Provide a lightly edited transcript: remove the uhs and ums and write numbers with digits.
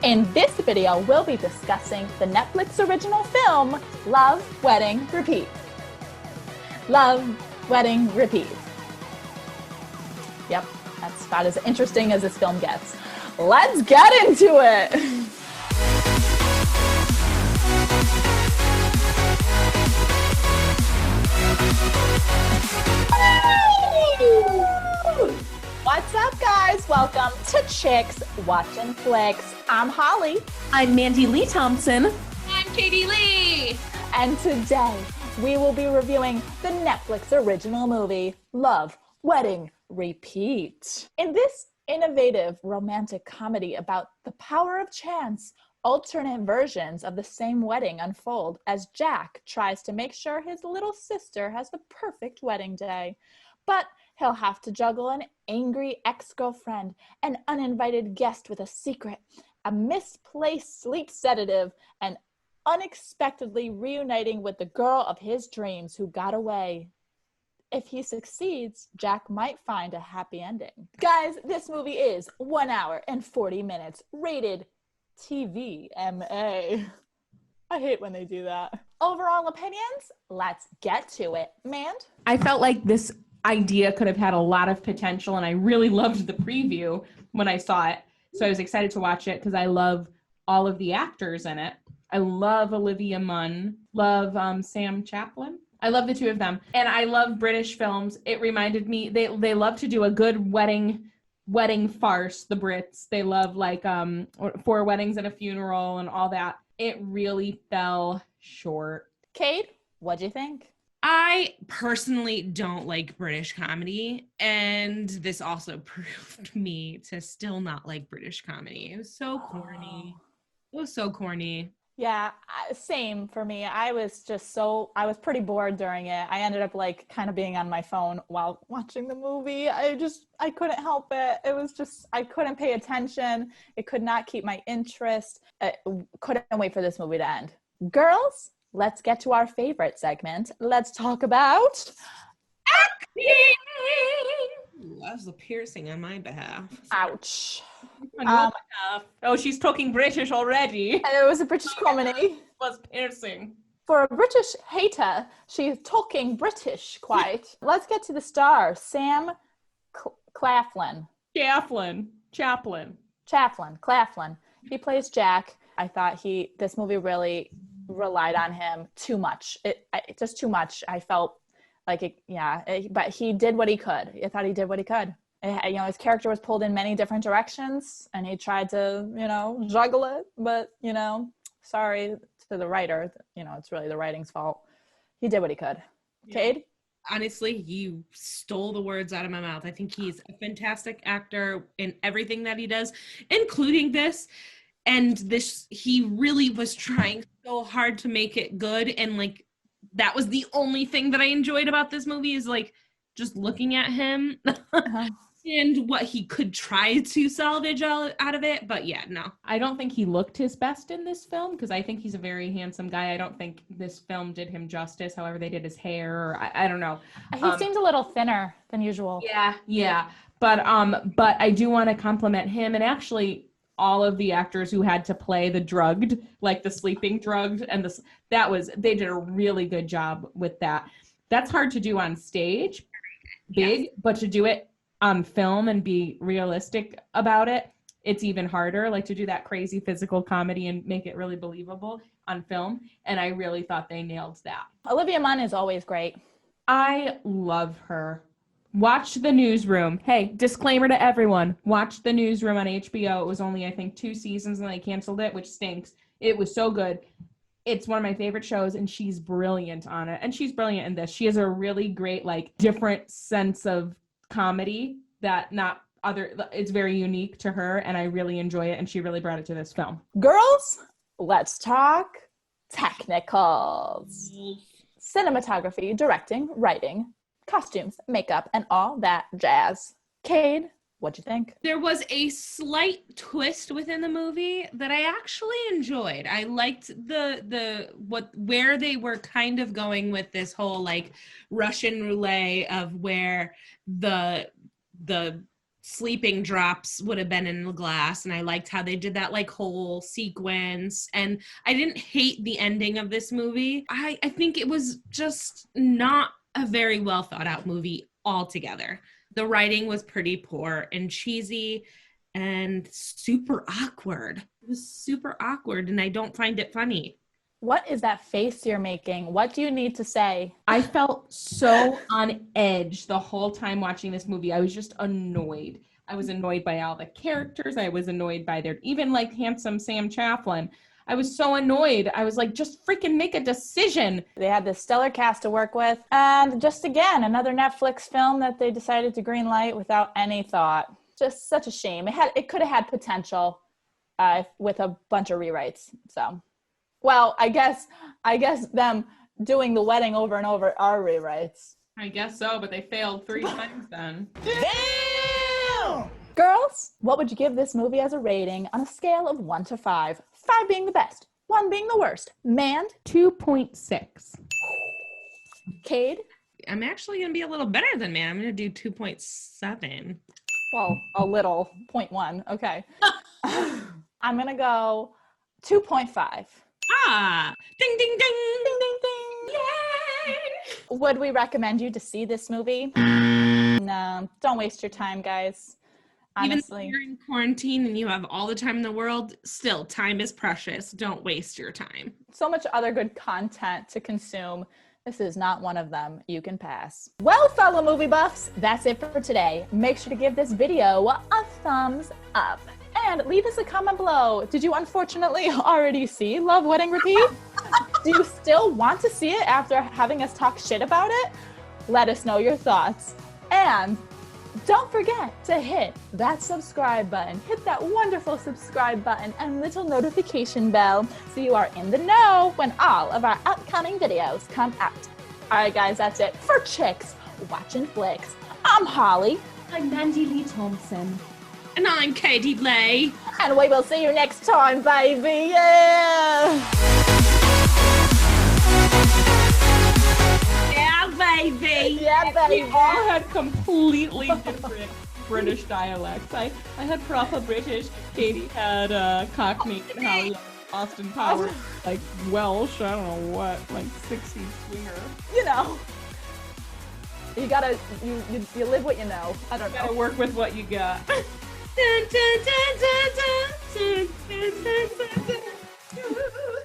In this video, we'll be discussing the Netflix original film, Love, Wedding, Repeat. Love, Wedding, Repeat. Yep, that's about as interesting as this film gets. Let's get into it! What's up, guys? Welcome to Chicks Watchin' Flicks. I'm Holly. I'm Mandy Lee Thompson. I'm Katie Lee. And today, we will be reviewing the Netflix original movie, Love, Wedding, Repeat. In this innovative romantic comedy about the power of chance, alternate versions of the same wedding unfold as Jack tries to make sure his little sister has the perfect wedding day. But he'll have to juggle an angry ex-girlfriend, an uninvited guest with a secret, a misplaced sleep sedative, and unexpectedly reuniting with the girl of his dreams who got away. If he succeeds, Jack might find a happy ending. Guys, this movie is 1 hour and 40 minutes, rated TVMA. I hate when they do that. Overall opinions? Let's get to it. Mand? I felt like this idea could have had a lot of potential, and I really loved the preview when I saw it. So I was excited to watch it because I love all of the actors in it. I love Olivia Munn, love Sam Chaplin. I love the two of them. And I love British films. It reminded me, they love to do a good wedding farce, the Brits. They love like 4 Weddings and a Funeral and all that. It really fell short. Kate, what'd you think? I personally don't like British comedy, and this also proved me to still not like British comedy. It was so corny. It was so corny. Yeah, same for me. I was pretty bored during it. I ended up like kind of being on my phone while watching the movie. I couldn't help it. It was just, I couldn't pay attention. It could not keep my interest. I couldn't wait for this movie to end. Girls, let's get to our favorite segment. Let's talk about acting. Ooh, that was a piercing on my behalf. Ouch. Oh, she's talking British already. It was a British comedy. It was piercing. For a British hater, she's talking British quite. Let's get to the star, Sam Claflin. Chaplin. He plays Jack. I thought this movie really relied on him too much. Just too much. I felt like but he did what he could. I thought he did what he could. His character was pulled in many different directions, and he tried to, juggle it. But, sorry to the writer. It's really the writing's fault. He did what he could. Yeah. Cade? Honestly, you stole the words out of my mouth. I think he's a fantastic actor in everything that he does, including this. And he really was trying so hard to make it good. And like, that was the only thing that I enjoyed about this movie is like just looking at him and what he could try to salvage out of it. But yeah, no. I don't think he looked his best in this film because I think he's a very handsome guy. I don't think this film did him justice. However, they did his hair, or I don't know. He seemed a little thinner than usual. Yeah. But I do want to compliment him and actually all of the actors who had to play the drugged, like the sleeping drugged, and they did a really good job with that. That's hard to do on stage, big, but to do it on film and be realistic about it, it's even harder, like to do that crazy physical comedy and make it really believable on film. And I really thought they nailed that. Olivia Munn is always great. I love her. Watch The Newsroom. Hey, disclaimer to everyone. Watch The Newsroom on HBO. It was only, I think, 2 seasons and they canceled it, which stinks. It was so good. It's one of my favorite shows, and she's brilliant on it. And she's brilliant in this. She has a really great, like, different sense of comedy it's very unique to her, and I really enjoy it, and she really brought it to this film. Girls, let's talk technicals. Cinematography, directing, writing, costumes, makeup, and all that jazz. Cade, what'd you think? There was a slight twist within the movie that I actually enjoyed. I liked where they were kind of going with this whole like Russian roulette of where the sleeping drops would have been in the glass, and I liked how they did that like whole sequence, and I didn't hate the ending of this movie. I think it was just not a very well thought out movie altogether. The writing was pretty poor and cheesy and super awkward. It was super awkward, and I don't find it funny. What is that face you're making? What do you need to say? I felt so on edge the whole time watching this movie. I was just annoyed. I was annoyed by all the characters. I was annoyed by even like handsome Sam Chaplin. I was so annoyed. I was like, just freaking make a decision. They had this stellar cast to work with. And just again, another Netflix film that they decided to greenlight without any thought. Just such a shame. It could have had potential with a bunch of rewrites. So, well, I guess them doing the wedding over and over are rewrites. I guess so, but they failed 3 times then. Damn! Girls, what would you give this movie as a rating on a scale of 1 to 5? 5 being the best, 1 being the worst. Mand? 2.6. Cade? I'm actually going to be a little better than man. I'm going to do 2.7. Well, a little. 0.1. Okay. I'm going to go 2.5. Ah! Ding, ding, ding! Ding, ding, ding! Yay! Would we recommend you to see this movie? No, don't waste your time, guys. Honestly. Even though you're in quarantine and you have all the time in the world, still, time is precious. Don't waste your time. So much other good content to consume. This is not one of them. You can pass. Well, fellow movie buffs, that's it for today. Make sure to give this video a thumbs up. And leave us a comment below. Did you unfortunately already see Love, Wedding, Repeat? Do you still want to see it after having us talk shit about it? Let us know your thoughts. And don't forget to hit that subscribe button. Hit that wonderful subscribe button and little notification bell so you are in the know when all of our upcoming videos come out. All right, guys, that's it for Chicks Watching Flicks. I'm Holly. I'm Mandy Lee Thompson. And I'm Katie Blay. And we will see you next time, baby. Yeah! Yeah, baby. Yeah, baby. We all had completely different British dialects. I had proper British. Katie had Cockney and Holly Austin Powers, like Welsh. I don't know what, like 60s swinger. You know. You gotta, you live what you know. I don't know. Gotta work with what you got. Dun, dun, dun, dun, dun, dun, dun, dun, dun, dun.